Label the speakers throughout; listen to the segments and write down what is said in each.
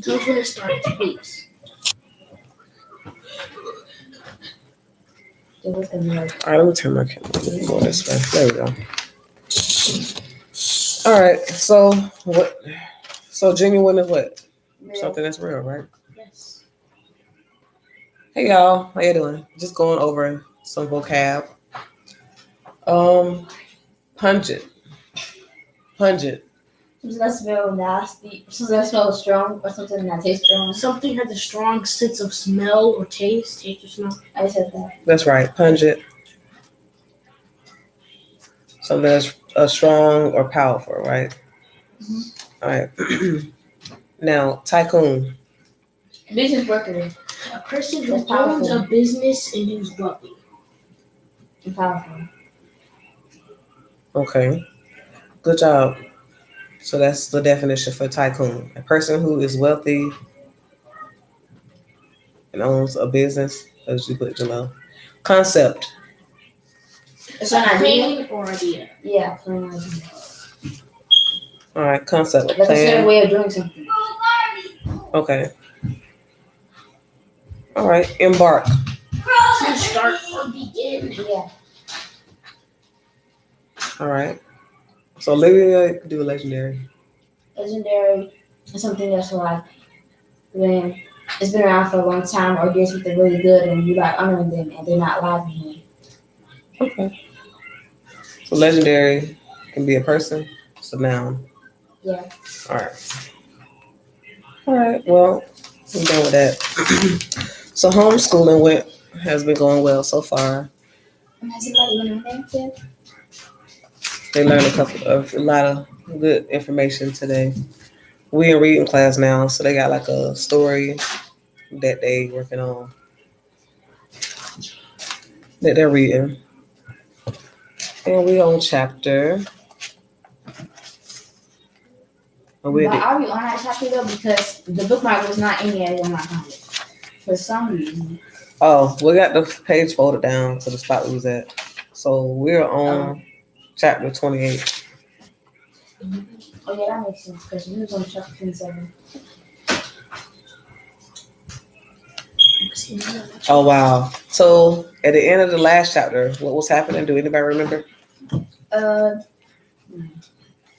Speaker 1: Tell us when it starts, please.
Speaker 2: It was gonna be like,
Speaker 3: All right, let me turn my camera. Let me go this way. There we go. All right. So what? So genuine is what? Something that's real, right?
Speaker 1: Yes.
Speaker 3: Hey y'all, how you doing? Just going over some vocab. Pungent. Pungent.
Speaker 2: something that smells nasty, something that smells strong, or something that tastes strong.
Speaker 1: Something has a strong sense of smell or taste or smell.
Speaker 2: I said that.
Speaker 3: That's right. Pungent. Something that's strong or powerful, right?
Speaker 2: Mm-hmm.
Speaker 3: All right. Now, tycoon.
Speaker 2: Business worker.
Speaker 1: A person who
Speaker 2: That's powerful.
Speaker 1: owns a business and who's wealthy.
Speaker 2: And powerful.
Speaker 3: Okay. Good job. So that's the definition for tycoon. A person who is wealthy and owns a business, as you put below. Concept.
Speaker 2: It's an idea.
Speaker 1: Plan or idea.
Speaker 2: Yeah, plan idea.
Speaker 3: All right, concept.
Speaker 2: Like a certain
Speaker 3: Plan.
Speaker 2: way of doing something.
Speaker 3: Okay. All right, embark.
Speaker 1: To start or begin.
Speaker 2: Yeah.
Speaker 3: All right. So Olivia could do a legendary.
Speaker 2: Legendary is something that's like when it's been around for a long time or doing something really good and you like honoring them and they're not alive anymore.
Speaker 3: Okay. So legendary can be a person. It's a noun.
Speaker 2: Yeah.
Speaker 3: All right. All right. Well, I'm done with that. So homeschooling has been going well so far.
Speaker 2: And has anybody went on there yet?
Speaker 3: They learned a lot of good information today. We in reading class now, so they got like a story that they working on that they're reading, and we on chapter.
Speaker 2: But are we on that chapter though? Because the bookmark was not in there when I found it. For some reason.
Speaker 3: Oh, we got the page folded down to the spot we was at. So we're on chapter 28.
Speaker 2: Oh yeah, that makes sense because we was on chapter 27.
Speaker 3: Oh wow! So at the end of the last chapter, what was happening? Do anybody remember?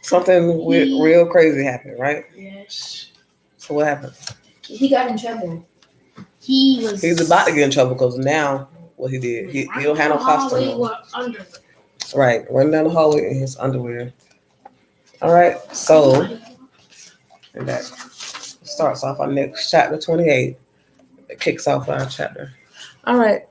Speaker 3: Something real crazy happened, right?
Speaker 1: Yes.
Speaker 3: So what happened?
Speaker 2: He got in trouble.
Speaker 3: He's about to get in trouble because now what he did, he don't have no costume on. Right, running down the hallway in his underwear. All right, so and that starts off our next chapter 28. It kicks off our chapter. All right.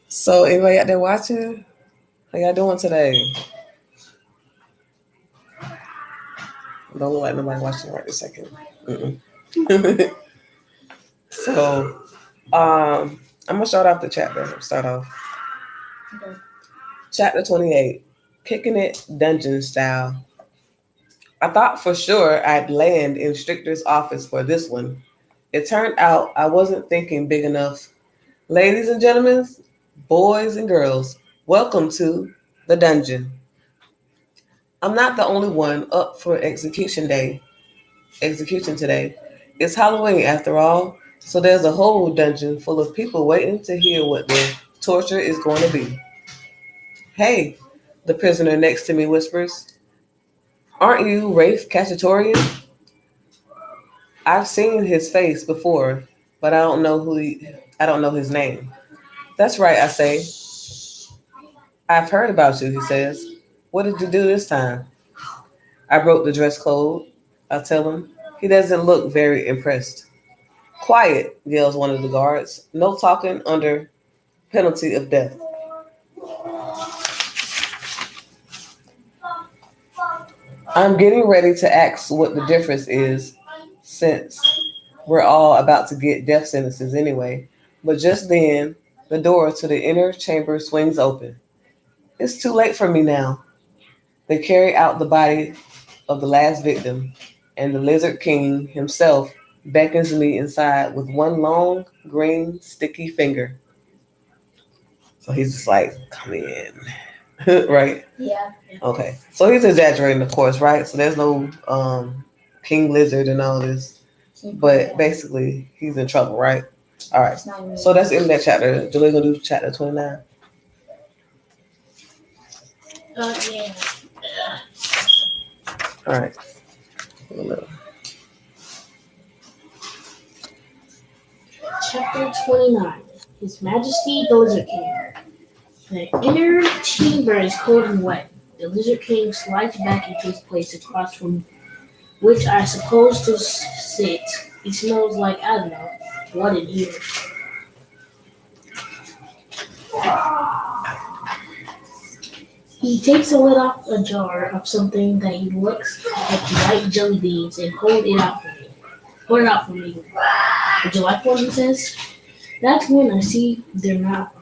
Speaker 3: So anybody out there watching? How y'all doing today? Don't look like nobody watching right this second. So I'm gonna start off the chapter. Start off.
Speaker 2: Okay.
Speaker 3: Chapter 28. Kicking it dungeon style. I thought for sure I'd land in Stricter's office for this one. It turned out I wasn't thinking big enough. Ladies and gentlemen, boys and girls, welcome to the dungeon. I'm not the only one up for execution today. It's Halloween after all, so there's a whole dungeon full of people waiting to hear what the torture is going to be. Hey, the prisoner next to me whispers. Aren't you Rafe Cacciatorian? I've seen his face before, but I don't know his name. That's right, I say. I've heard about you, he says. What did you do this time? I broke the dress code, I tell him. He doesn't look very impressed. Quiet, yells one of the guards. No talking under penalty of death. I'm getting ready to ask what the difference is since we're all about to get death sentences anyway. But just then, the door to the inner chamber swings open. It's too late for me now. They carry out the body of the last victim, and the Lizard King himself beckons me inside with one long, green, sticky finger. So he's just like, come in. right?
Speaker 2: Yeah.
Speaker 3: Okay. So he's exaggerating, of course, right? So there's no king lizard and all this. But basically, he's in trouble, right? All right. So that's in that chapter. Julie gonna do chapter 29.
Speaker 1: Yeah.
Speaker 3: All right.
Speaker 1: Chapter 29. His Majesty the Lizard King. The inner chamber is cold and wet. The Lizard King slides back into his place across from which I suppose to sit. It smells like, I don't know, what in here. He takes a lid off a jar of something that he looks like white jelly beans and hold it out for me. Hold it out for me. Would you like one? He says. That's when I see they're not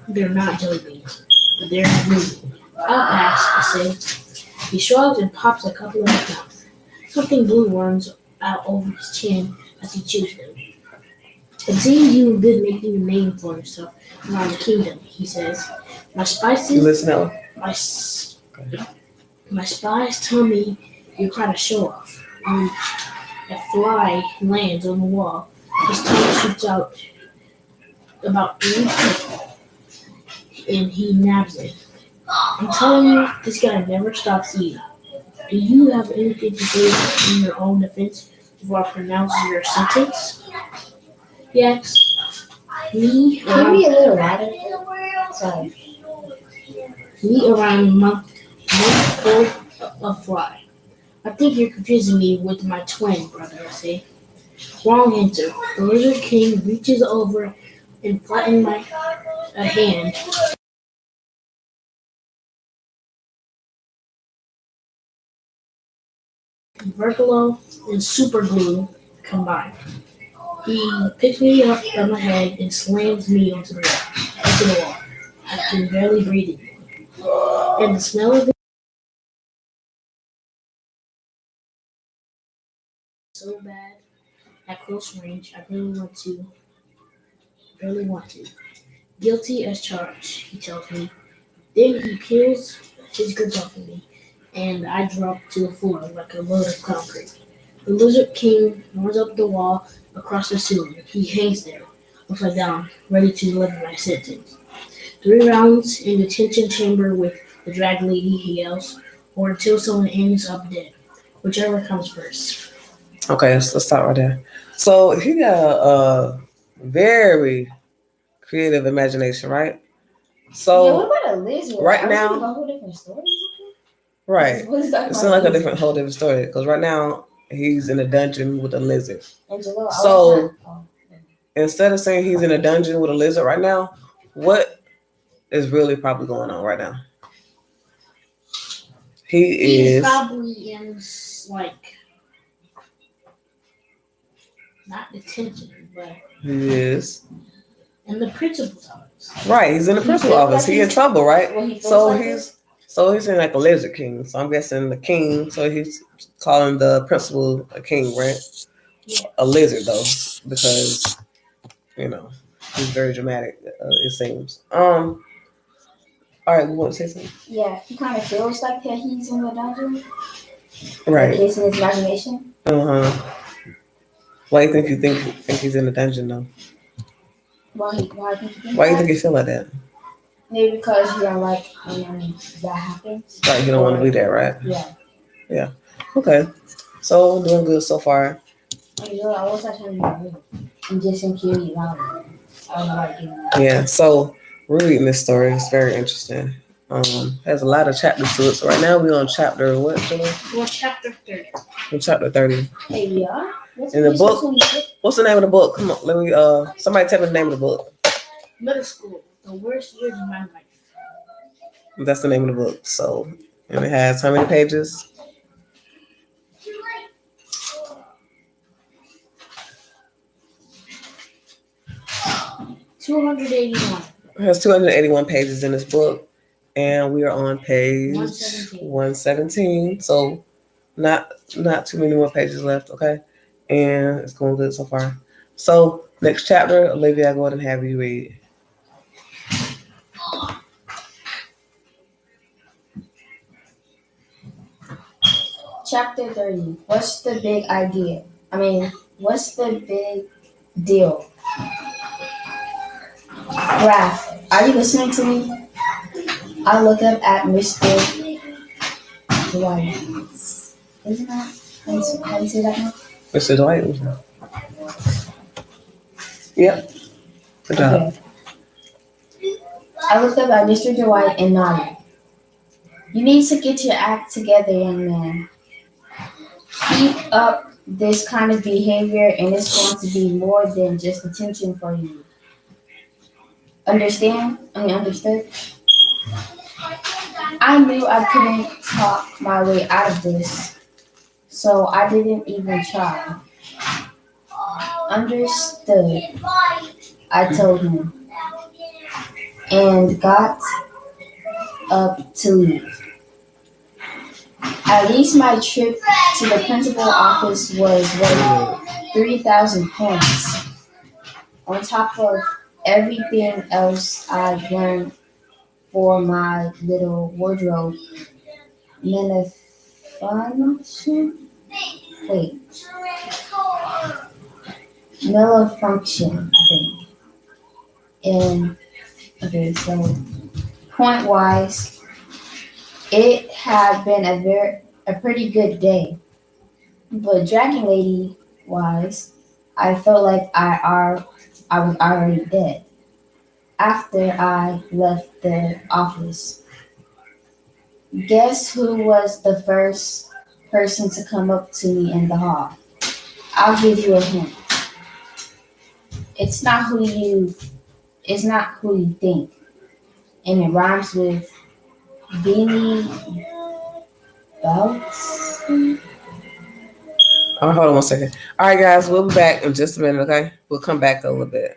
Speaker 1: jelly beans, but they're blue. I'll pass, I say. He shrugs and pops a couple in his mouth. Something blue runs out over his chin as he chews them. It seems you've been making a name for yourself around the kingdom, he says. My spices,
Speaker 3: Listen up.
Speaker 1: my spies tell me you're trying to show off. And a fly lands on the wall. His tongue shoots out about 3 feet, and he nabs it. I'm telling you, this guy never stops eating. Do you have anything to say in your own defense before I pronounce your sentence? Yes. Me
Speaker 2: Can you be a little louder? Sorry.
Speaker 1: Me around month full of fly. I think you're confusing me with my twin brother, I say. Wrong answer. The Lizard King reaches over and flattens my hand. Vergolo and super glue combined. He picks me up by my head and slams me onto the wall. I can barely breathe anymore. And the smell of it is so bad at close range. I barely want to. Guilty as charged, he tells me. Then he peels his grips off of me, and I drop to the floor like a load of concrete. The Lizard King runs up the wall across the ceiling. He hangs there, upside down, ready to deliver my sentence. 3 rounds in the detention chamber with the drag lady, he yells, or until someone ends up dead. Whichever comes first.
Speaker 3: Okay, let's start right there. So he got a very creative imagination, right? So
Speaker 2: Yeah, what about a lizard?
Speaker 3: right
Speaker 2: Are we
Speaker 3: now,
Speaker 2: talking about whole different stories?
Speaker 3: right,
Speaker 2: What is that
Speaker 3: it's
Speaker 2: about
Speaker 3: like a
Speaker 2: lizard?
Speaker 3: whole different story because right now he's in a dungeon with a lizard.
Speaker 2: Angelo,
Speaker 3: So instead of saying he's in a dungeon with a lizard right now, what is really probably going on right now?
Speaker 1: He's probably in, like, not detention, but
Speaker 3: he is
Speaker 1: in the principal's office.
Speaker 3: right. He's in the principal office. He's in trouble, right?
Speaker 2: Well, he feels
Speaker 3: So
Speaker 2: like
Speaker 3: he's in like a lizard king. So I'm guessing the king. So he's calling the principal a king, right?
Speaker 1: Yeah.
Speaker 3: A lizard though, because he's very dramatic. It seems. All right, we want to say something.
Speaker 2: Yeah, he kind of feels like that he's in the dungeon.
Speaker 3: Right.
Speaker 2: Like, it's in his imagination.
Speaker 3: Why do you think he's in the dungeon though?
Speaker 2: Why do you think
Speaker 3: Why do you think you feel like that?
Speaker 2: Maybe because you don't like when that happens.
Speaker 3: Right, you don't want to be there, right?
Speaker 2: Yeah.
Speaker 3: Yeah. Okay. So doing good so far.
Speaker 2: I was actually I'm just in curious about it. I don't know how to do that.
Speaker 3: Yeah. So we're reading this story. It's very interesting. Has a lot of chapters to it. So right now we're on chapter what, Joey?
Speaker 1: We're on chapter 30.
Speaker 3: We're chapter 30.
Speaker 2: Hey, we are?
Speaker 3: In the book, what's the name of the book? Come on, let me somebody tell me the name of the book.
Speaker 1: Middle school, the worst years of my life.
Speaker 3: That's the name of the book. So, and it has how many pages?
Speaker 1: $281.
Speaker 3: It has 281 pages in this book, and we are on page 117. So, not too many more pages left. Okay, and it's going good so far. So, next chapter, Olivia, I go ahead and have you read.
Speaker 2: Chapter 30. What's the big idea? What's the big deal? Raph, are you listening to me? I look up at Mr. Dwight. Isn't that? How do you say that now?
Speaker 3: Mr. Dwight was there. Yep. Good job.
Speaker 2: Okay. I looked up at Mr. Dwight and nodded. You need to get your act together, young man. Keep up this kind of behavior and it's going to be more than just attention for you. Understood? I knew I couldn't talk my way out of this, so I didn't even try. Understood, I told him, and got up to leave. At least my trip to the principal office was worth 3,000 points. On top of everything else I've learned for my little wardrobe malfunction. Malfunction, I think. And okay, so point wise, it had been a pretty good day. But Dragon Lady wise, I felt like I was already dead after I left the office. Guess who was the first person to come up to me in the hall? I'll give you a hint. It's not who you think. And it rhymes with Beanie Belts.
Speaker 3: Hold on 1 second. All right, guys, we'll be back in just a minute, okay? We'll come back a little bit.